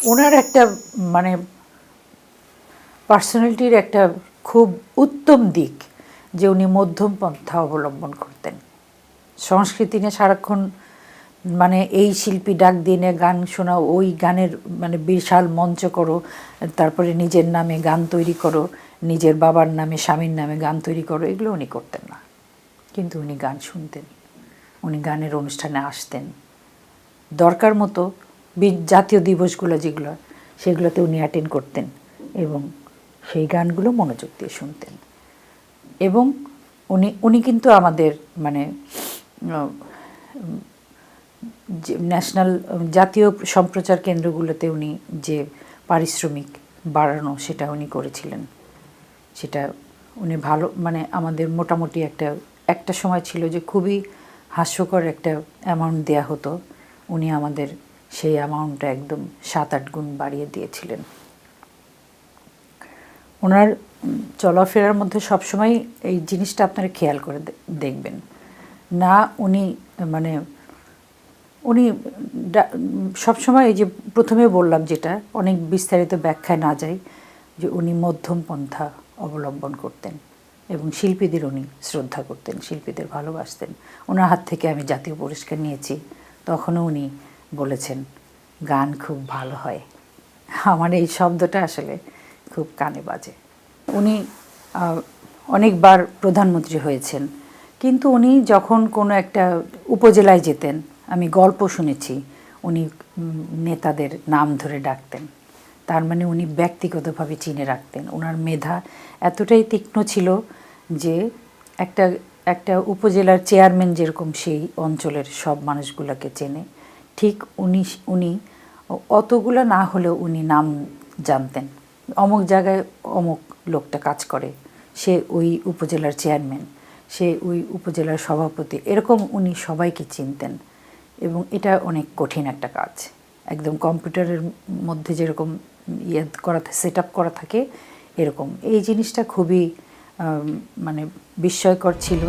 ওনার একটা মানে পার্সোনালিটির একটা খুব উত্তম দিক যে উনি মধ্যম পন্থা অবলম্বন করতেন। সংস্কৃতি নিয়ে সারাক্ষণ মানে এই শিল্পী ডাক দিনে গান শোনাও, ওই গানের মানে বিশাল মঞ্চ করো, তারপরে নিজের নামে গান তৈরি করো, নিজের বাবার নামে স্বামীর নামে গান তৈরি করো, এগুলো উনি করতেন না। কিন্তু উনি গান শুনতেন, উনি গানের অনুষ্ঠানে আসতেন, দরকার মতো জাতীয় দিবসগুলো যেগুলো সেগুলোতে উনি অ্যাটেন্ড করতেন এবং সেই গানগুলো মনোযোগ দিয়ে শুনতেন। এবং উনি কিন্তু আমাদের মানে ন্যাশনাল জাতীয় সম্প্রচার কেন্দ্রগুলোতে উনি যে পারিশ্রমিক বাড়ানো সেটা উনি করেছিলেন। সেটা উনি ভালো মানে আমাদের মোটামুটি একটা সময় ছিল যে খুবই হাস্যকর একটা অ্যামাউন্ট দেয়া হতো, উনি আমাদের সেই অ্যামাউন্টটা একদম 7-8 গুণ বাড়িয়ে দিয়েছিলেন। ওনার চলাফেরার মধ্যে সবসময় এই জিনিসটা আপনারা খেয়াল করে দেখবেন না, উনি মানে উনি সবসময় এই যে প্রথমে বললাম যেটা অনেক বিস্তারিত ব্যাখ্যায় না যাই, যে উনি মধ্যম পন্থা অবলম্বন করতেন এবং শিল্পীদের উনি শ্রদ্ধা করতেন, শিল্পীদের ভালোবাসতেন। ওনার হাত থেকে আমি জাতীয় পুরস্কার নিয়েছি, তখনও উনি বলেছেন গান খুব ভালো হয়। আমার এই শব্দটা আসলে খুব কানে বাজে। উনি অনেকবার প্রধানমন্ত্রী হয়েছেন, কিন্তু উনি যখন কোনো একটা উপজেলায় যেতেন, আমি গল্প শুনেছি উনি নেতাদের নাম ধরে ডাকতেন। তার মানে উনি ব্যক্তিগতভাবে চিনে রাখতেন। ওনার মেধা এতটাই তীক্ষ্ণ ছিল যে একটা একটা উপজেলার চেয়ারম্যান যেরকম সেই অঞ্চলের সব মানুষগুলোকে চেনে, ঠিক উনি অতগুলো না হলেও উনি নাম জানতেন। অমুক জায়গায় অমুক লোকটা কাজ করে, সে ওই উপজেলার চেয়ারম্যান, সে ওই উপজেলার সভাপতি, এরকম উনি সবাইকে চিনতেন। এবং এটা অনেক কঠিন একটা কাজ, একদম কম্পিউটারের মধ্যে যেরকম সেট আপ করা থাকে এরকম। এই জিনিসটা খুবই মানে বিস্ময়কর ছিল।